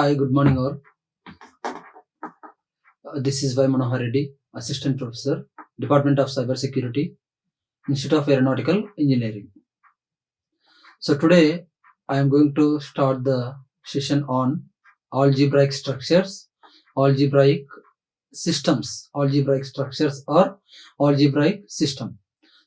Hi, good morning all. This is Y. Manohar Reddy, Assistant Professor, Department of Cybersecurity, Institute of Aeronautical Engineering. So today I am going to start the session on algebraic structures, algebraic systems, algebraic structures or algebraic system.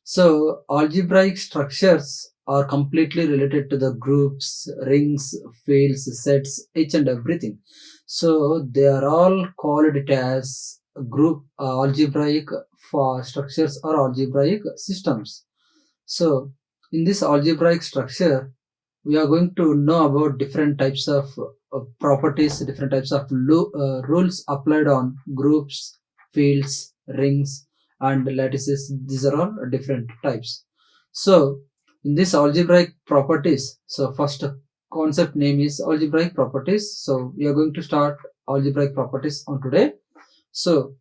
So algebraic structures are completely related to the groups, rings, fields, sets, each and everything. So they are all called it as group algebraic for structures or algebraic systems. So in this algebraic structure, we are going to know about different types of properties, different types of rules applied on groups, fields, rings, and lattices. These are all different types. So in this algebraic properties, so first concept name is algebraic properties. So we are going to start algebraic properties on today. So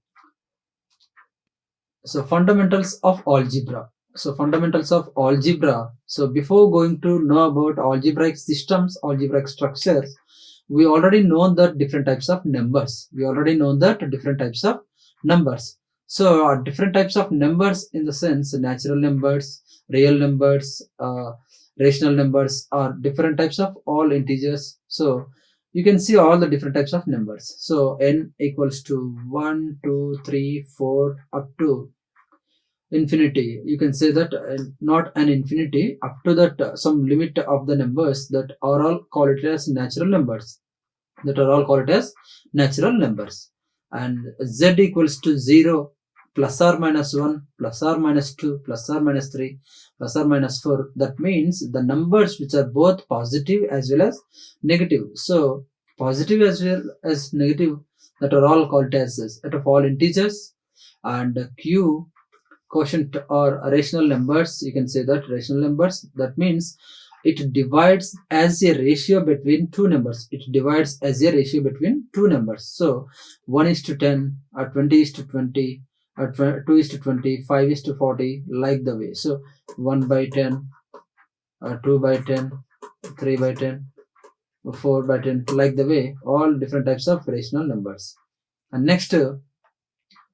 fundamentals of algebra. So fundamentals of algebra. So before going to know about algebraic systems, algebraic structures, we already know that different types of numbers. So different types of numbers in the sense natural numbers, real numbers, rational numbers are different types of all integers. So you can see all the different types of numbers. So n equals to 1, 2, 3, 4 up to infinity. You can say that not an infinity, up to that some limit of the numbers that are all called it as natural numbers. And z equals to 0, plus or minus 1, plus or minus 2, plus or minus 3, plus or minus 4. That means the numbers which are both positive as well as negative. So positive as well as negative, that are all called as out of all integers. And q quotient or rational numbers, you can say that rational numbers, that means it divides as a ratio between two numbers. So 1 is to 10, or 20 is to 20, or 2 is to 20, 5 is to 40, like the way. So 1 by 10, 2 by 10, 3 by 10, 4 by 10, like the way, all different types of rational numbers. And next,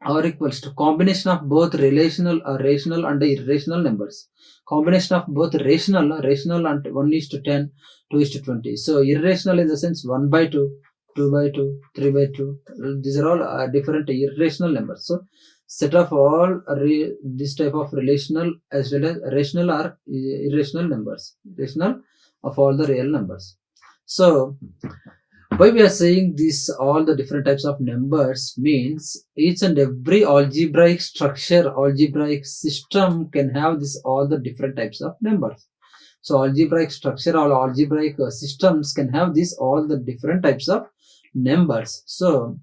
R equals to combination of both rational and irrational numbers. Combination of both rational and 1 is to 10, 2 is to 20. So irrational in the sense 1 by 2, 2 by 2, 3 by 2. These are all different irrational numbers. So set of all this type of relational as well as rational or irrational numbers. Rational of all the real numbers. So why we are saying this, all the different types of numbers means each and every algebraic structure, algebraic system can have this all the different types of numbers. So algebraic structure or algebraic systems can have this all the different types of numbers. So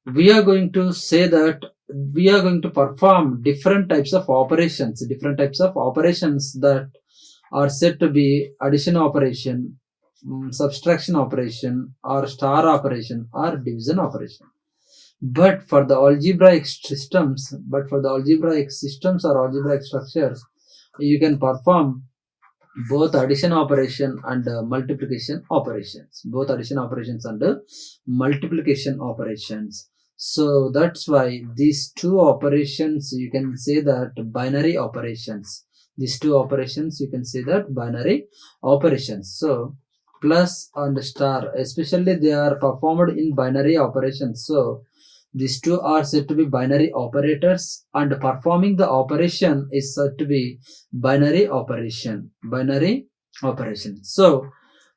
we are going to say that we are going to perform different types of operations that are said to be addition operation, subtraction operation, or star operation, or division operation. But for the algebraic systems or algebraic structures, you can perform both addition operation and multiplication operations. So that's why these two operations, you can say that binary operations. So plus and star, especially they are performed in binary operations. So these two are said to be binary operators, and performing the operation is said to be binary operation. So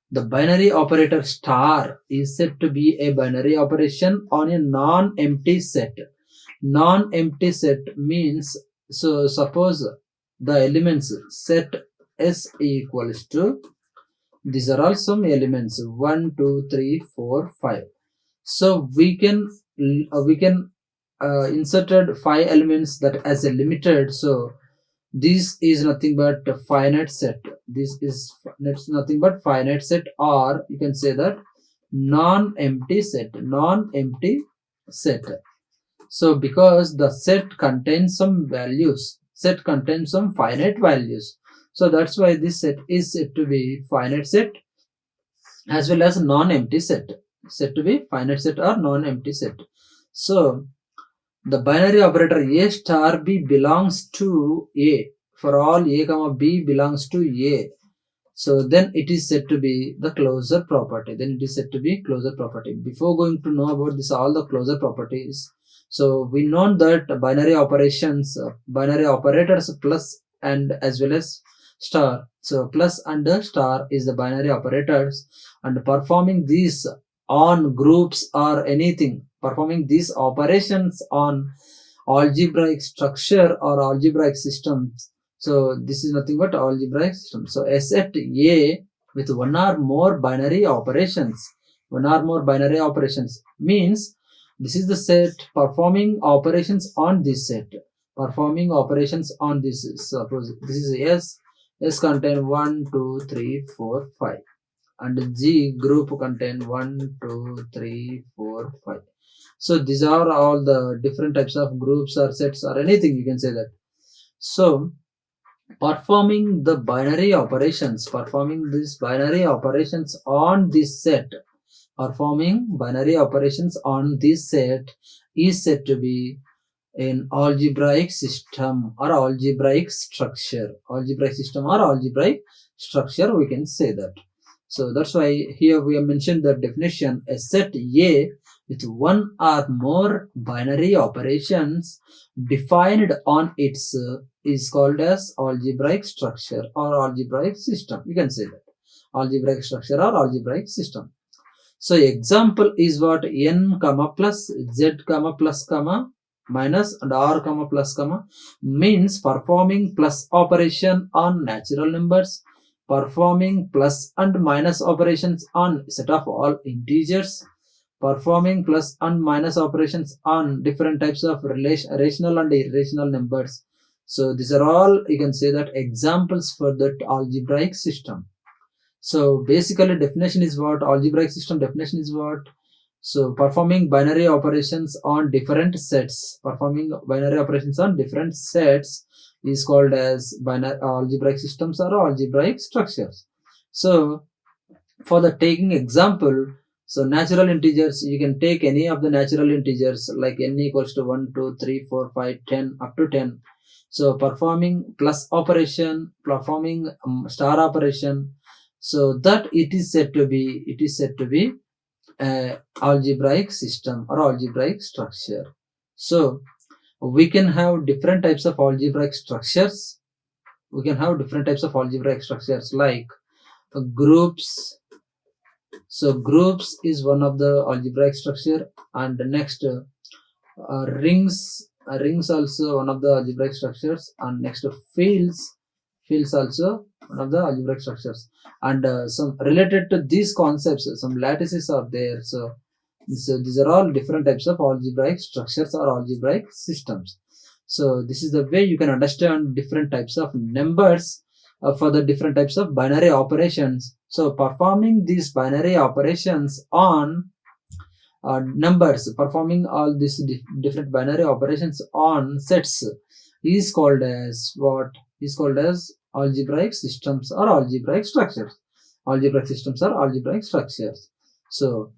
the binary operator star is said to be a binary operation on a non-empty set. Non-empty set means, so suppose the elements set S equals to, these are all some elements 1, 2, 3, 4, 5. So we can inserted 5 elements that as a limited. So this is nothing but a finite set. Or you can say that non-empty set. So because the set contains some finite values, so that's why this set is said to be finite set as well as non-empty set. said to be finite set or non-empty set. So the binary operator A star B belongs to A. For all A comma B belongs to A. So then it is said to be the closure property. Then it is said to be closure property. Before going to know about this, all the closure properties. So we know that binary operations, binary operators plus and as well as star. So plus and star is the binary operators, and performing these on groups or anything, performing these operations on algebraic structure or algebraic systems. So this is nothing but algebraic system. So a set A with one or more binary operations, means this is the set performing operations on this set, performing operations on this. Suppose this is S contain 1 2 3 4 5, and G group contain 1 2 3 4 5. So these are all the different types of groups or sets or anything, you can say that. So performing these binary operations on this set, is said to be an algebraic system or algebraic structure, we can say that. So that's why here we have mentioned the definition: a set A with one or more binary operations defined on its is called as algebraic structure or algebraic system. You can say that algebraic structure or algebraic system. So example is what: n comma plus z comma plus comma minus and r comma plus comma, means performing plus operation on natural numbers, performing plus and minus operations on set of all integers, performing plus and minus operations on different types of rational and irrational numbers. So these are all, you can say that, examples for that algebraic system. So basically definition is what? Algebraic system definition is what? So performing binary operations on different sets, is called as binary algebraic systems or algebraic structures. So for the taking example, so natural integers, you can take any of the natural integers like n equals to 1 2 3 4 5 10 up to 10. So performing plus operation, performing star operation, so that it is said to be algebraic system or algebraic structure. So we can have different types of algebraic structures. Like groups. So groups is one of the algebraic structure, and next rings also one of the algebraic structures, and next fields also one of the algebraic structures, and some related to these concepts, some lattices are there. So these are all different types of algebraic structures or algebraic systems. So this is the way you can understand different types of numbers for the different types of binary operations. So performing these binary operations on numbers, performing all these different binary operations on sets is called as what? Is called as algebraic systems or algebraic structures. So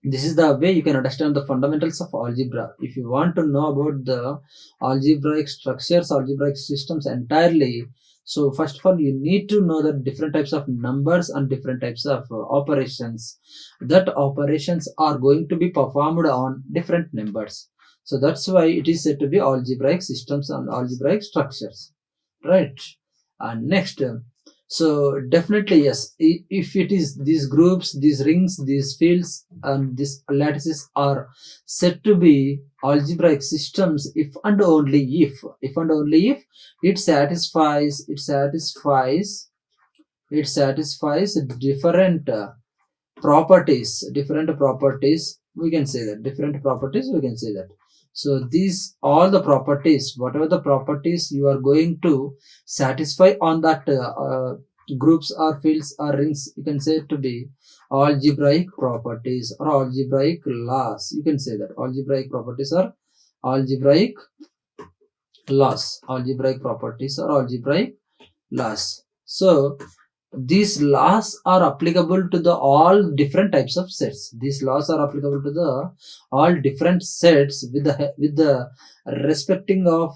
this is the way you can understand the fundamentals of algebra. If you want to know about the algebraic structures, algebraic systems entirely, so first of all you need to know the different types of numbers and different types of operations. That operations are going to be performed on different numbers. So that's why it is said to be algebraic systems and algebraic structures, right? And next, so definitely yes, if it is these groups, these rings, these fields and these lattices are said to be algebraic systems if and only if it satisfies different properties, we can say that. So these all the properties, whatever the properties you are going to satisfy on that groups or fields or rings, you can say it to be algebraic properties or algebraic laws. You can say that algebraic properties or algebraic laws, algebraic properties or algebraic laws. So these laws are applicable to the all different types of sets. These laws are applicable to the all different sets with the respecting of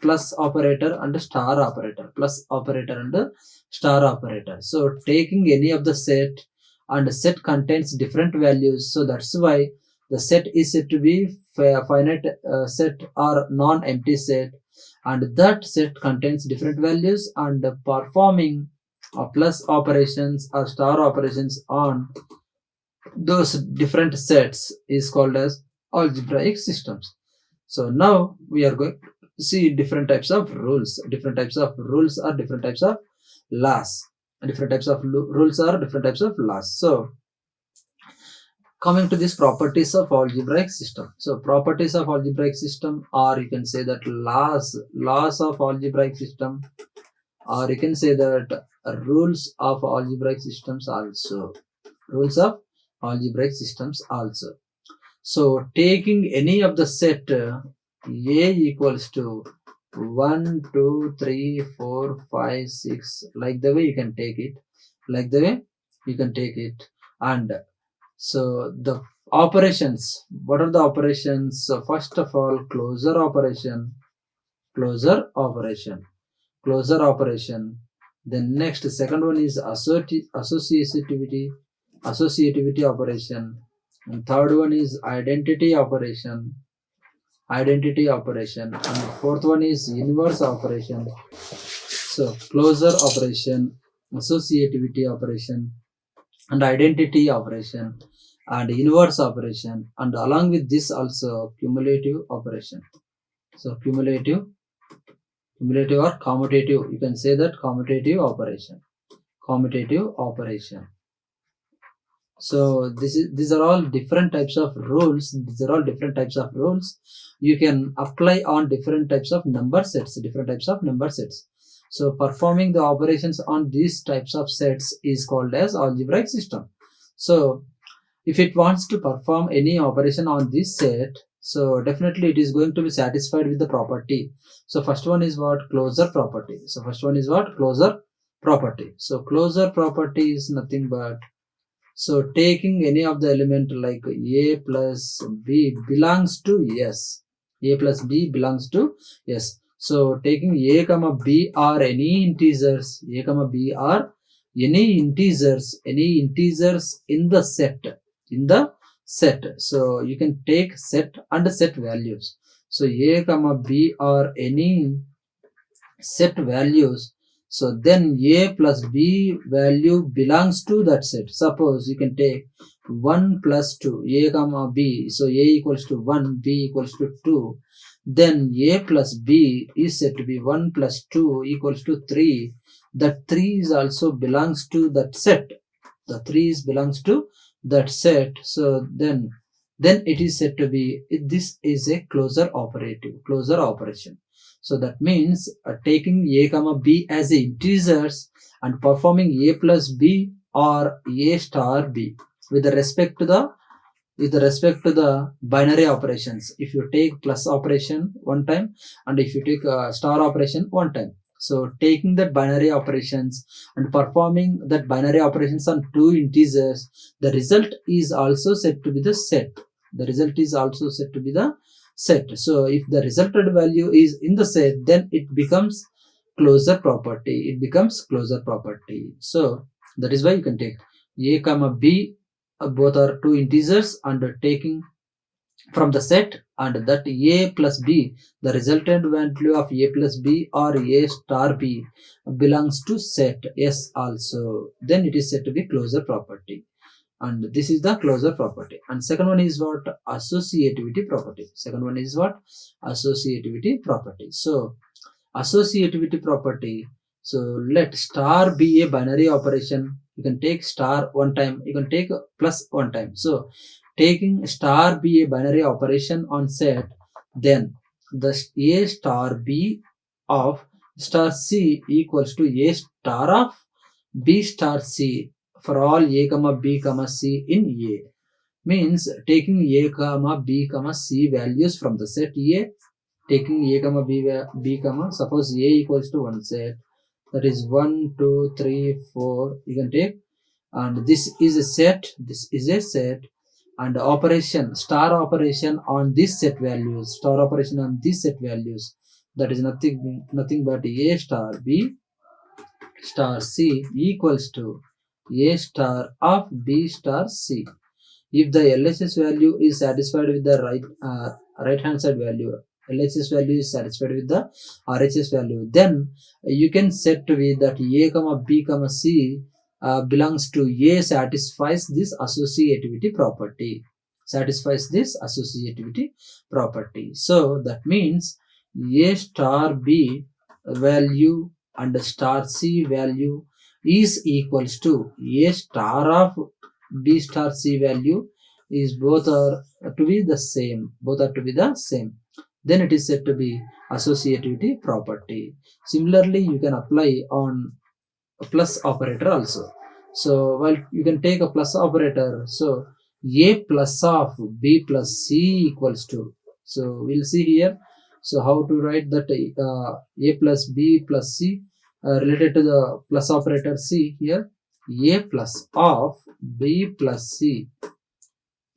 plus operator and star operator, plus operator and star operator. So taking any of the set, and set contains different values, so that's why the set is said to be finite set or non-empty set, and that set contains different values, and performing plus operations or star operations on those different sets is called as algebraic systems. So now we are going to see different types of rules. Different types of rules are different types of laws. Different types of rules are different types of laws. So coming to these properties of algebraic system. So properties of algebraic system, or you can say that laws of algebraic system, or you can say that rules of algebraic systems also. Rules of algebraic systems also. So taking any of the set A equals to 1, 2, 3, 4, 5, 6, like the way you can take it, like the way you can take it. And so the operations, what are the operations? So first of all, closure operation, closure operation, closure operation. Then next, second one is associativity, associativity operation. And third one is identity operation, identity operation. And fourth one is inverse operation. So closure operation, associativity operation, and identity operation, and inverse operation, and along with this also cumulative operation. So cumulative or commutative, you can say that commutative operation, commutative operation. So these are all different types of rules. These are all different types of rules you can apply on different types of number sets, different types of number sets. So performing the operations on these types of sets is called as algebraic system. So if it wants to perform any operation on this set, so definitely it is going to be satisfied with the property. So first one is what? Closure property. So first one is what? Closure property. So closure property is nothing but, so taking any of the element like a plus b belongs to S. A plus b belongs to S. So taking a comma b are any integers, a comma b are any integers in the set, in the set. So you can take set and set values. So a comma b are any set values, so then a plus b value belongs to that set. Suppose you can take 1 plus 2, a comma b, so a equals to 1, b equals to 2, then a plus b is said to be 1 plus 2 equals to 3. That 3 is also belongs to that set. The 3 is belongs to that set. So then it is said to be, this is a closure operation. So that means taking a comma b as integers and performing a plus b or a star b with respect to the binary operations. If you take plus operation one time, and if you take star operation one time, so taking that binary operations and performing that binary operations on two integers, the result is also said to be the set. The result is also said to be the set. So if the resulted value is in the set, then it becomes closure property. It becomes closure property. So that is why you can take a comma b, both are two integers, and taking from the set, and that a plus b, the resultant value of a plus b or a star b belongs to set S also, then it is said to be closure property. And this is the closure property. And second one is what? Associativity property. Second one is what? Associativity property. So associativity property, so let star be a binary operation. You can take star one time, you can take plus one time. So taking star be a binary operation on set, then the a star b of star c equals to a star of b star c for all a comma b comma c in A. Means taking a comma b comma c values from the set A, taking a comma b comma, suppose a equals to one set, that is 1, 2, 3, 4 you can take, and this is a set, this is a set, and operation star operation on this set values, star operation on this set values, that is nothing but a star b star c equals to a star of b star c. If the LHS value is satisfied with the right hand side value, LHS value is satisfied with the RHS value, then you can set with that a comma b comma c belongs to a satisfies this associativity property, satisfies this associativity property. So that means a star b value and star c value is equals to a star of b star c value is both are to be the same, both are to be the same, then it is said to be associativity property. Similarly you can apply on a plus operator also. So while you can take a plus operator, so a plus of b plus c equals to, so we'll see here, so how to write that a plus b plus c related to the plus operator c here, a plus of b plus c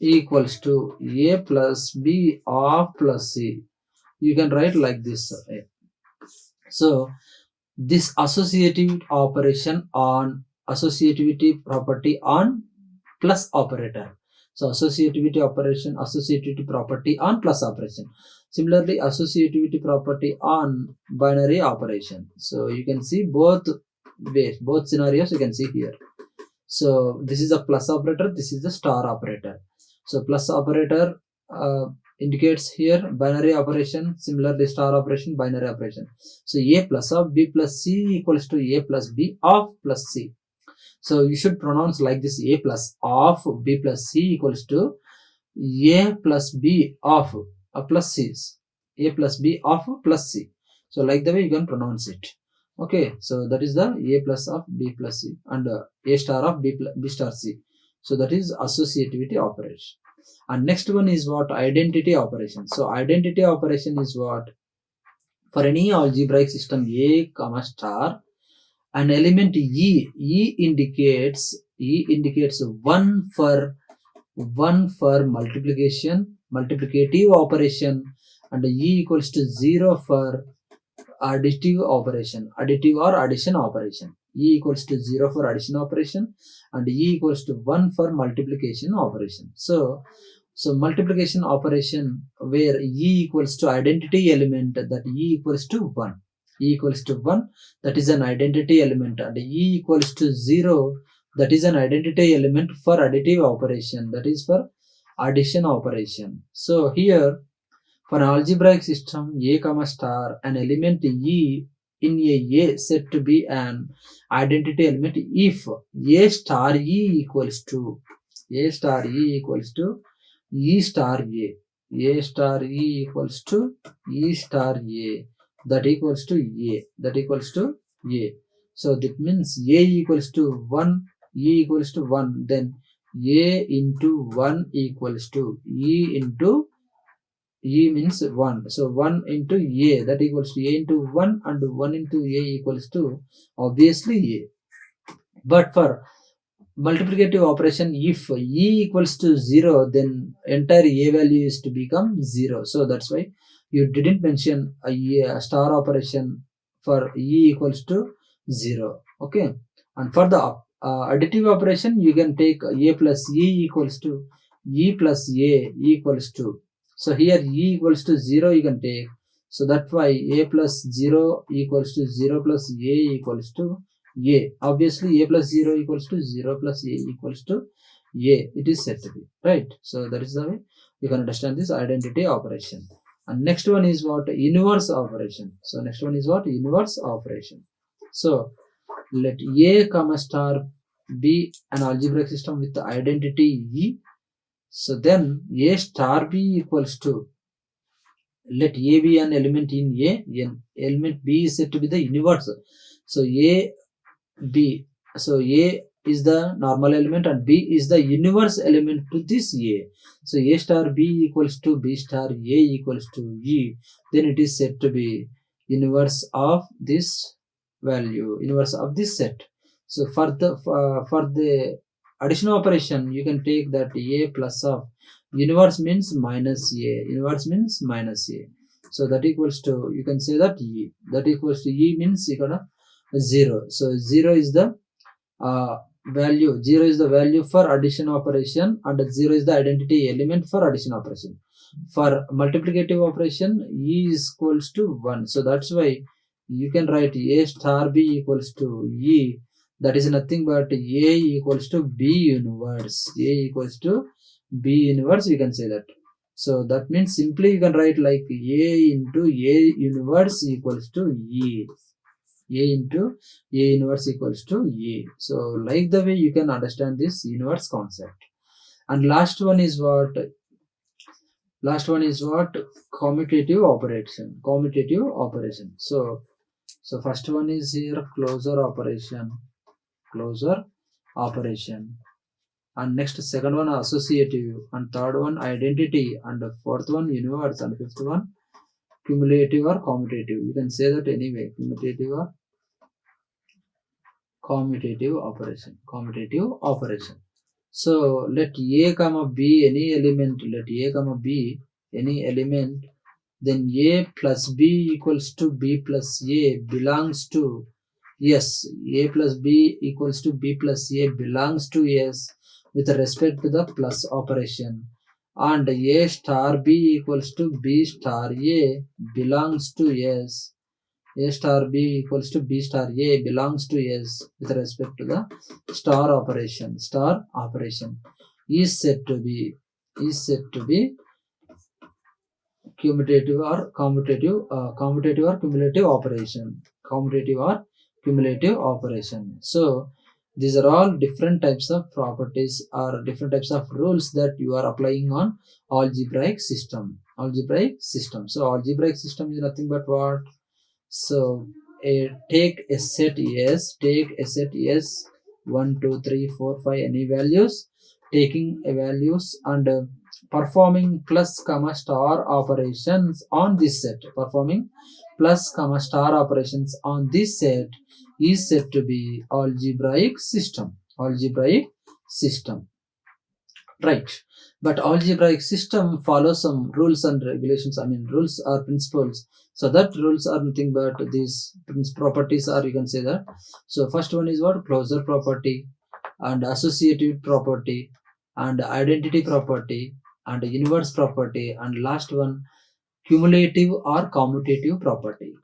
equals to a plus b of plus c, you can write like this. So this associative operation on associativity property on plus operator, so associativity operation, associativity property on plus operation, similarly associativity property on binary operation. So you can see both ways, both scenarios you can see here. So this is a plus operator, this is the star operator. So plus operator indicates here binary operation, similarly star operation binary operation. So a plus of b plus c equals to a plus b of plus c. So you should pronounce like this, a plus of b plus c equals to a plus b of plus c, a plus b of plus c. So like the way you can pronounce it. Okay, so that is the a plus of b plus c and a star of b star c. So that is associativity operation. And next one is what? Identity operation. So identity operation is what? For any algebraic system A comma star, an element E indicates one for multiplicative operation, and E equals to 0 for additive operation, additive or addition operation. E equals to 0 for addition operation and E equals to 1 for multiplication operation. So multiplication operation where E equals to identity element, that E equals to 1. E equals to 1, that is an identity element, and E equals to 0, that is an identity element for additive operation, that is for addition operation. So here for an algebraic system A comma star, an element E in a set to be an identity element if A star E equals to E star A, A star E equals to E star A, that equals to A. So that means A equals to 1, E equals to 1, then A into 1 equals to E into E means 1. So 1 into A, that equals to A into 1, and 1 into A equals to obviously A. But for multiplicative operation, if E equals to 0, then entire A value is to become 0. So that's why you didn't mention a star operation for E equals to 0. Okay. And for the additive operation, you can take A plus E equals to E plus A equals to. So here E equals to 0 you can take. So that's why A plus 0 equals to 0 plus A equals to A. Obviously A plus 0 equals to 0 plus A equals to A. It is said to be. Right. So that is the way you can understand this identity operation. And next one is what? Inverse operation. So next one is what? Inverse operation. So let A comma star be an algebraic system with the identity E. So then A star B equals to, let A be an element in A, and element B is said to be the inverse. So A, B, so A is the normal element and B is the inverse element to this A. So A star B equals to B star A equals to E. Then it is said to be inverse of this value, inverse of this set. So for the addition operation, you can take that a plus of inverse means minus a, inverse means minus a. So that equals to, you can say that e, that equals to e means equal to 0. So 0 is the value, 0 is the value for addition operation, and 0 is the identity element for addition operation. For multiplicative operation, e is equals to 1. So that's why you can write a star b equals to e. That is nothing but a equals to b inverse. A equals to b inverse, we can say that. So that means simply you can write like a into a inverse equals to e. A into A inverse equals to A. So like the way you can understand this inverse concept. And last one is what? Commutative operation. Commutative operation. So first one is here closure operation. Closure operation. And next second one associative, and third one identity, and fourth one inverse, and fifth one cumulative or commutative. You can say that anyway, cumulative or commutative operation. So let a comma b any element, then a plus b equals to b plus a belongs to, yes, a plus b equals to b plus a belongs to s with respect to the plus operation, and a star b equals to b star a belongs to s. A star b equals to b star a belongs to s with respect to the star operation. Star operation is said to be commutative or cumulative operation. So these are all different types of properties or different types of rules that you are applying on algebraic system. So algebraic system is nothing but what? So take a set S 1 2 3 4 5 any values, taking a values and performing plus comma star operations on this set. Performing plus comma star operations on this set is said to be algebraic system. Right. But algebraic system follows some rules and regulations. Rules or principles. So that rules are nothing but these properties, or you can say that. So first one is what? Closure property, and associative property, and identity property, and inverse property, and last one cumulative or commutative property.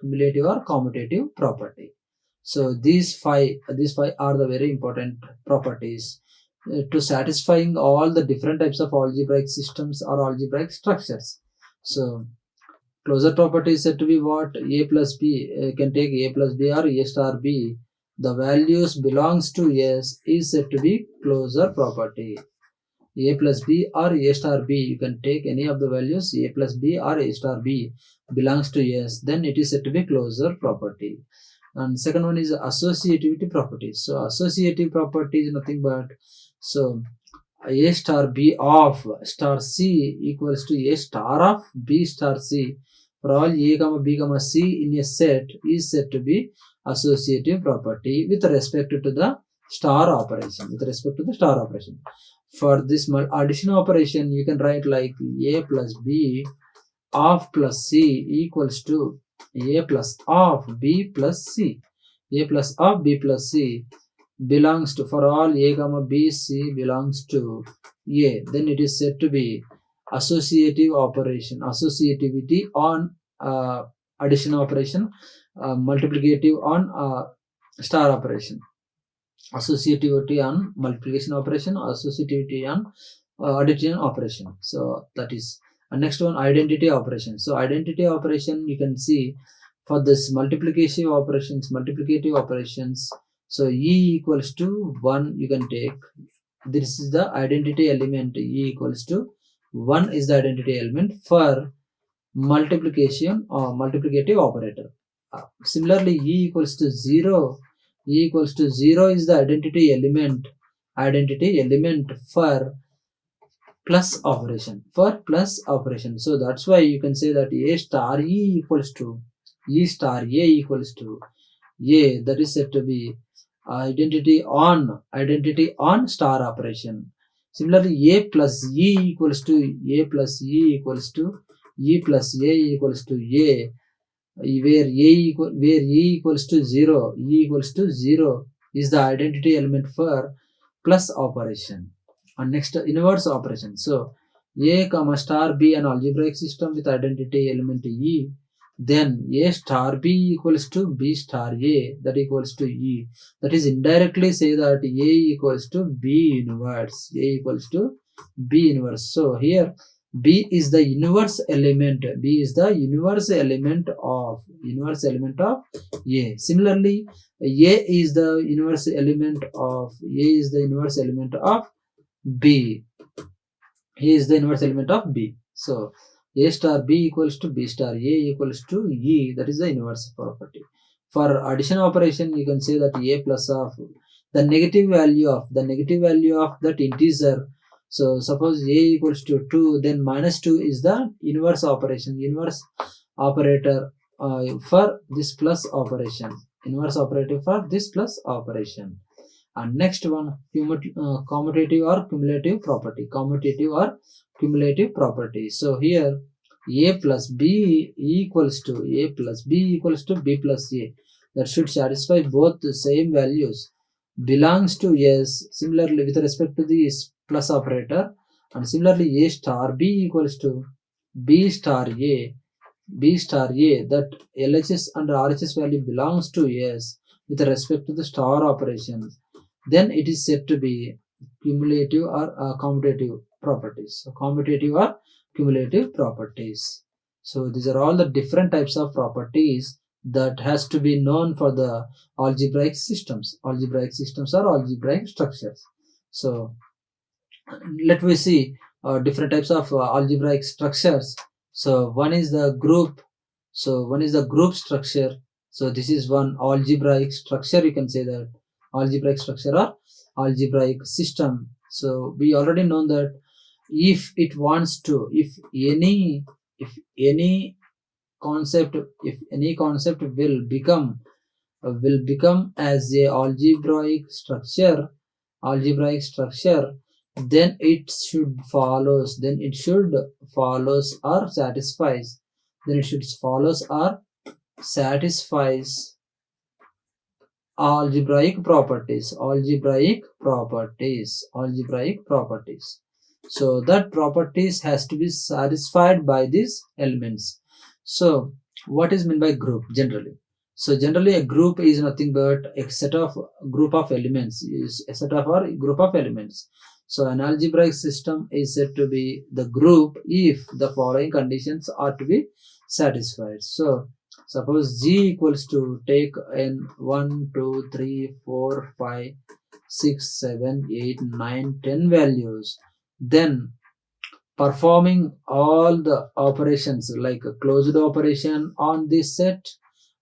So these five are the very important properties to satisfying all the different types of algebraic systems or algebraic structures. So closure property is said to be what? A plus b, can take a plus b or a star b. The values belongs to s is said to be closure property. A plus b or a star b, you can take any of the values a plus b or a star b belongs to s, then it is said to be closure property. And second one is associativity property. So associative property is nothing but, so a star b of star c equals to a star of b star c for all a comma b comma c in a set is said to be associative property with respect to the star operation. For this addition operation, you can write like a plus b of plus c equals to a plus of b plus c. A plus of b plus c belongs to, for all a comma b c belongs to a, then it is said to be associative operation. Associativity on addition operation, multiplicative on star operation. Associativity on multiplication operation, associativity on addition operation. So that is. And next one, identity operation. So identity operation, you can see for this multiplicative operations. So e equals to 1, you can take. This is the identity element. E equals to 1 is the identity element for multiplication or multiplicative operator. Similarly, e equals to 0. E equals to 0 is the identity element for plus operation. So that's why you can say that a star e equals to A, that is said to be identity on star operation. Similarly, A plus E equals to A plus E equals to E plus A equals to A, where E equals to 0, E equals to 0 is the identity element for plus operation. And next, inverse operation. So A comma star B an algebraic system with identity element E, then A star B equals to B star A, that equals to E. That is indirectly say that A equals to B inverse. A equals to B inverse. So here B is the inverse element. B is the inverse element of A. Similarly, A is the inverse element of B. A is the inverse element of B. So A star B equals to B star A equals to E. That is the inverse property. For addition operation, you can say that A plus of the negative value of that integer. So suppose A equals to 2, then minus 2 is the inverse operator for this plus operation. Inverse operator for this plus operation. And next one, commutative or cumulative property. So here A plus B equals to B plus A, that should satisfy both the same values, belongs to S. Similarly, with respect to this plus operator, and similarly A star B equals to B star A, that LHS and RHS value belongs to S with respect to the star operation, then it is said to be cumulative or commutative properties. So commutative or cumulative properties. So these are all the different types of properties that has to be known for the algebraic systems. Algebraic systems are algebraic structures. So let me see different types of algebraic structures. So one is the group. So one is the group structure. So this is one algebraic structure, you can say that algebraic structure or algebraic system. So we already know that if any concept will become as a algebraic structure, then it should follows or satisfies algebraic properties. So that properties has to be satisfied by these elements. So what is meant by group generally? So generally a group is nothing but a set of group of elements. So an algebraic system is said to be the group if the following conditions are to be satisfied. So suppose G equals to take n 1, 2, 3, 4, 5, 6, 7, 8, 9, 10 values, then performing all the operations like a closed operation on this set,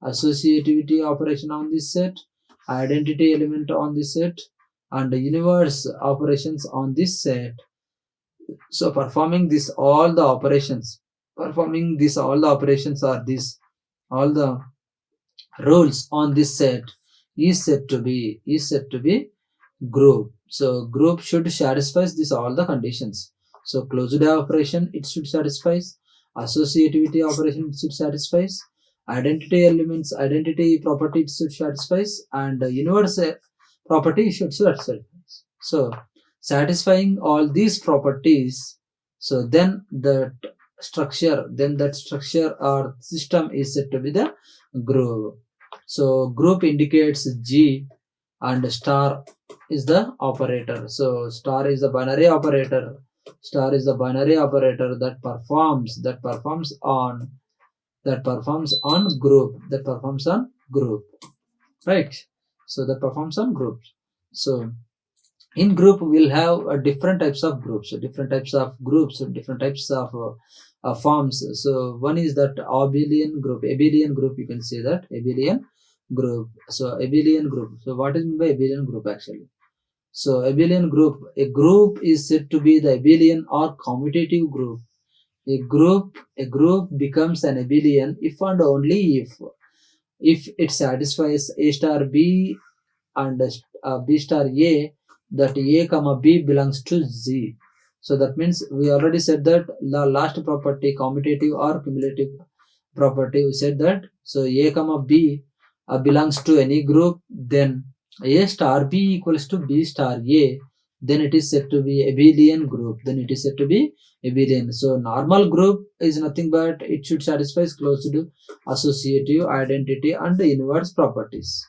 associativity operation on this set, identity element on this set, and universe operations on this set. So performing all the operations are all the rules on this set is said to be group. So group should satisfy all the conditions. So closed operation it should satisfy, associativity operation it should satisfy, identity property it should satisfy, and universe property should satisfy. So satisfying all these properties, so then that structure or system is said to be the group. So group indicates G and star is the operator. So star is the binary operator that performs on group, right? So that performs on groups. So in group we'll have different types of groups, different types of forms. So one is that abelian group, you can say that abelian group. So what is meant by abelian group actually? So abelian group, a group is said to be the abelian or commutative group. A group becomes an abelian if and only if if it satisfies A star B and B star A, that A comma B belongs to Z. So that means we already said that the last property, commutative or cumulative property, we said that. So A comma B belongs to any group, then A star B equals to B star A, then it is said to be abelian group. Then it is said to be abelian. So normal group is nothing but it should satisfy closed associative, identity and inverse properties.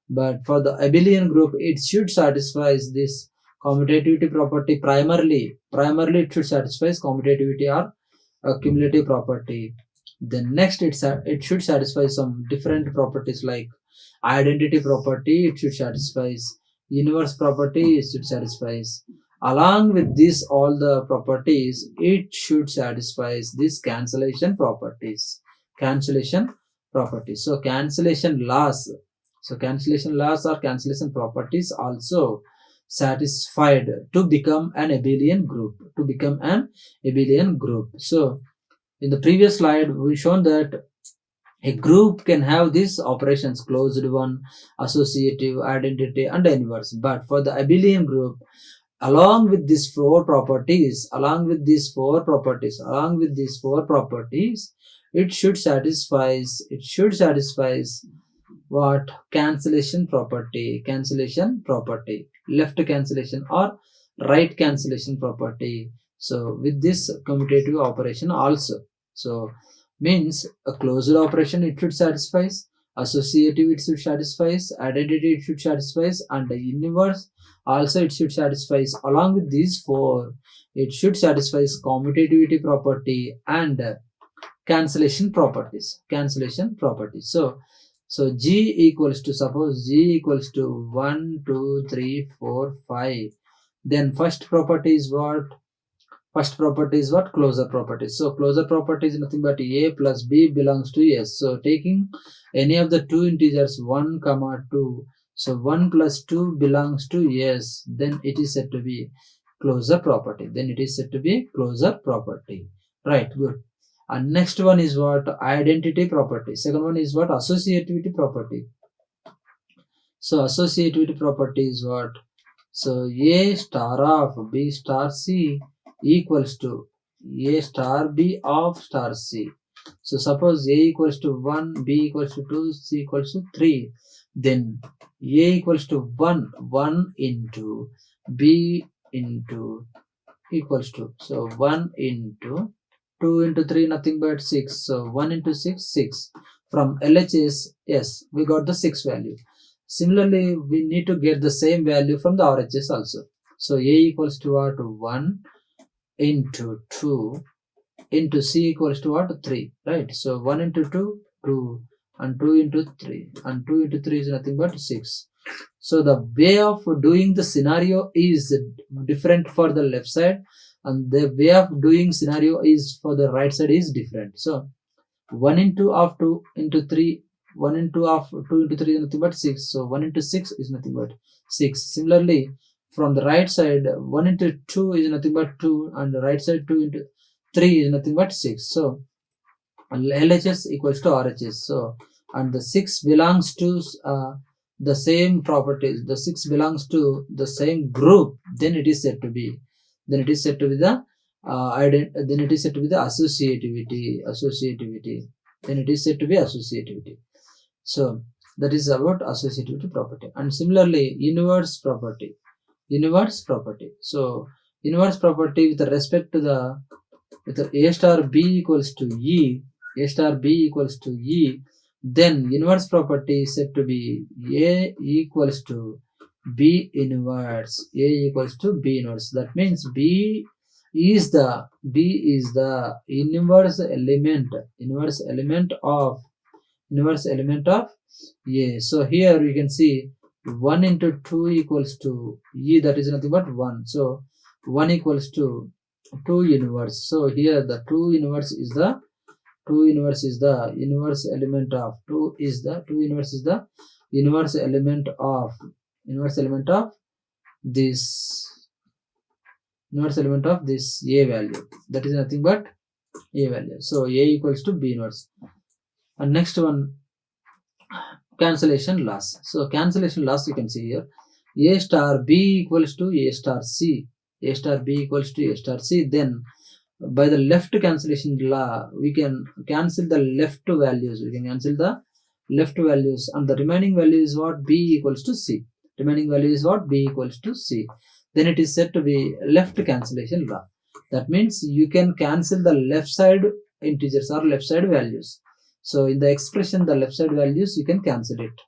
But for the abelian group, it should satisfy this commutativity property primarily. Primarily, it should satisfy commutativity or cumulative property. Then next, it should satisfy some different properties like identity property. It should satisfy inverse property. It should satisfy. Along with this, all the properties, it should satisfy this cancellation properties. Cancellation properties. So cancellation laws. So cancellation laws or cancellation properties also satisfied to become an abelian group. To become an abelian group. So in the previous slide, we shown that a group can have these operations: closed one, associative, identity, and inverse. But for the abelian group, along with these four properties, it should satisfy what? Cancellation property, left cancellation or right cancellation property. So with this commutative operation also, so means a closed operation it should satisfy, associative it should satisfy, identity it should satisfy, and the inverse also it should satisfy. Along with these four, it should satisfy commutativity property and cancellation properties. So G equals to, suppose G equals to 1, 2, 3, 4, 5. Then first property is what? Closure property. So closure property is nothing but A plus B belongs to S. So taking any of the two integers 1, 2. So 1 plus 2 belongs to S. Then it is said to be closure property. Right, good. And next one is what? Identity property. Second one is what? Associativity property. So associativity property is what? So A star of B star C equals to A star B of star C. So suppose A equals to 1, B equals to 2, C equals to 3. Then A equals to 1 into B into equals to, so 1 into 2 into 3 nothing but 6. So 1 into 6, 6. From LHS, yes, we got the 6 value. Similarly, we need to get the same value from the RHS also. So A equals to what? 1 into 2 into C equals to what? 3, right? So 1 into 2, 2, and 2 into 3, and 2 into 3 is nothing but 6. So the way of doing the scenario is different for the left side, and the way of doing scenario is for the right side is different. So 1 into of 2 into 3, 1 into of 2 into 3 is nothing but 6. So 1 into 6 is nothing but 6. Similarly, from the right side, 1 into 2 is nothing but 2, and the right side 2 into 3 is nothing but 6. So LHS equals to RHS. So, and the 6 belongs to the same properties, the 6 belongs to the same group, then it is said to be the associativity. Then it is said to be associativity. So that is about associativity property. And similarly, inverse property. So inverse property with respect to the A star B equals to E, then inverse property is said to be A equals to B inverse. That means B is the inverse element of A. So here we can see 1 into 2 equals to E, that is nothing but 1. So 1 equals to 2 inverse. So here the 2 inverse is the inverse element of this A value, that is nothing but A value. So A equals to B inverse. And next one, cancellation loss. So cancellation loss, you can see here, A star B equals to A star C. A star B equals to A star C. Then by the left cancellation law, we can cancel the left values. We can cancel the left values, and the remaining value is what? B equals to C. Remaining value is what? B equals to C. Then it is said to be left cancellation law. That means you can cancel the left side integers or left side values. So in the expression, the left side values you can cancel it.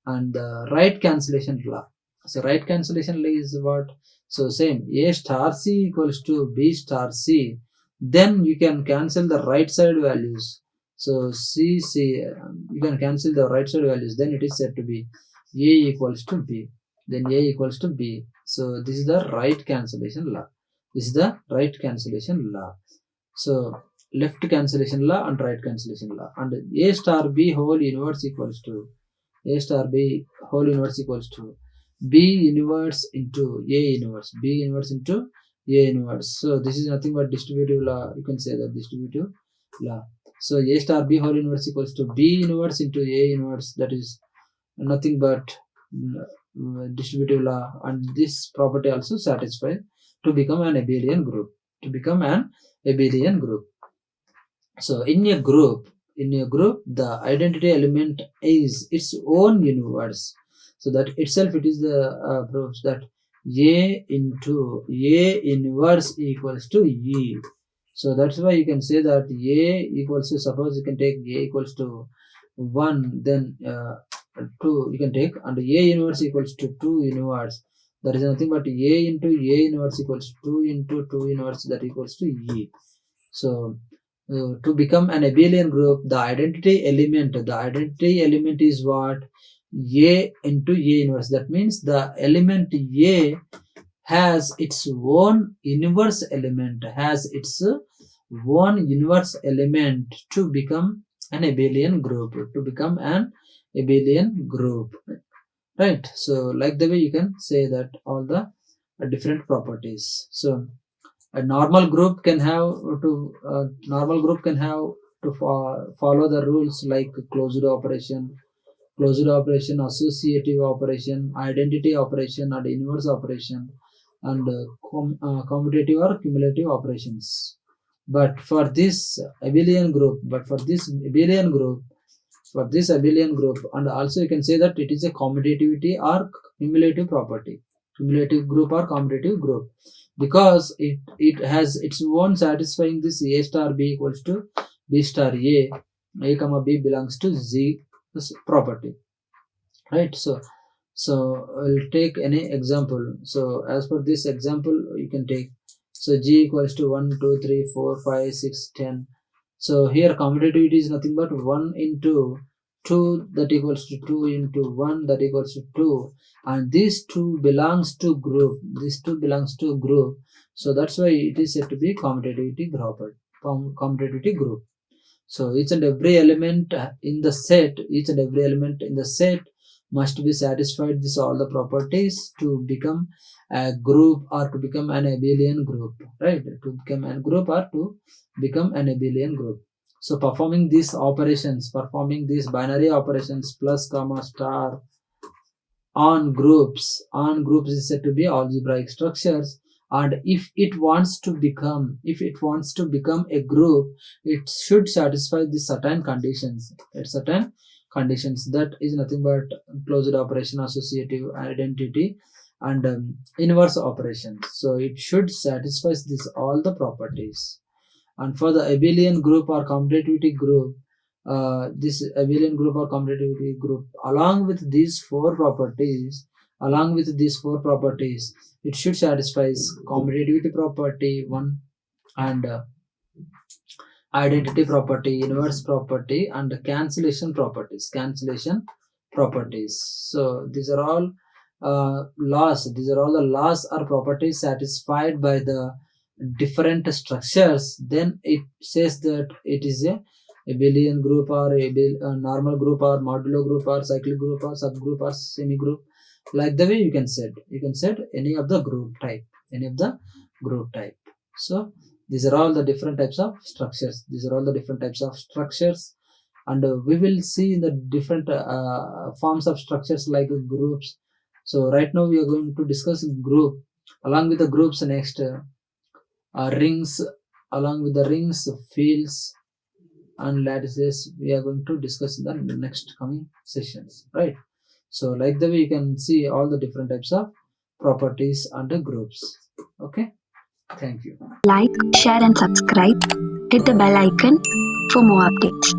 And the right cancellation law. So right cancellation law is what? So same, A star C equals to B star C. Then you can cancel the right side values. So C, you can cancel the right side values. Then it is said to be A equals to B. Then A equals to B. So this is the right cancellation law. This is the right cancellation law. So left cancellation law and right cancellation law. And A star B whole inverse equals to A star B whole inverse equals to B inverse into A inverse. B inverse into A inverse. So this is nothing but distributive law. You can say that distributive law. So A star B whole inverse equals to B inverse into A inverse. That is nothing but distributive law, and this property also satisfied to become an abelian group. To become an abelian group. So in a group, the identity element is its own universe. So that itself, it is the proves that A into A inverse equals to E. So that's why you can say that A equals to, suppose you can take A equals to 1, then 2 you can take, and A inverse equals to 2 inverse. That is nothing but A into A inverse equals 2 into 2 inverse, that equals to E. So to become an abelian group, the identity element is what? A into A inverse. That means the element A has its own inverse element, to become an abelian group, right? So like the way you can say that all the different properties. So a normal group can have to follow the rules like closed operation, associative operation, identity operation, and inverse operation, and commutative or cumulative operations. But for this abelian group, and also you can say that it is a commutativity or cumulative property, cumulative group or commutative group, because it has its own satisfying this A star B equals to B star A comma B belongs to Z property, right? So I'll take any example. So as per this example, you can take, so G equals to 1 2 3 4 5 6 10. So here commutativity is nothing but 1 into 2, that equals to 2 into 1, that equals to 2, and these two belongs to group. So that's why it is said to be commutativity group. So each and every element in the set must be satisfied this all the properties to become a group or to become an abelian group, right? To become a group or to become an abelian group. So performing these binary operations, plus, comma, star, on groups is said to be algebraic structures, and if it wants to become a group, it should satisfy the certain conditions. That is nothing but closed operation, associative, identity, and inverse operations. So it should satisfy this all the properties. And for the abelian group or commutativity group, this abelian group or commutativity group, along with these four properties, it should satisfy commutativity property 1, and identity property, inverse property, and cancellation properties. So these are all laws. These are all the laws or properties satisfied by the different structures. Then it says that it is a abelian group or a normal group or modulo group or cyclic group or subgroup or semi group. Like the way you can set any of the group type. So these are all the different types of structures. and we will see the different forms of structures like groups. So right now we are going to discuss group. Along with the groups, next rings, along with the rings, fields and lattices we are going to discuss in the next coming sessions, right? So like the way you can see all the different types of properties under groups. Okay, thank you. Like, share and subscribe. Hit the bell icon for more updates.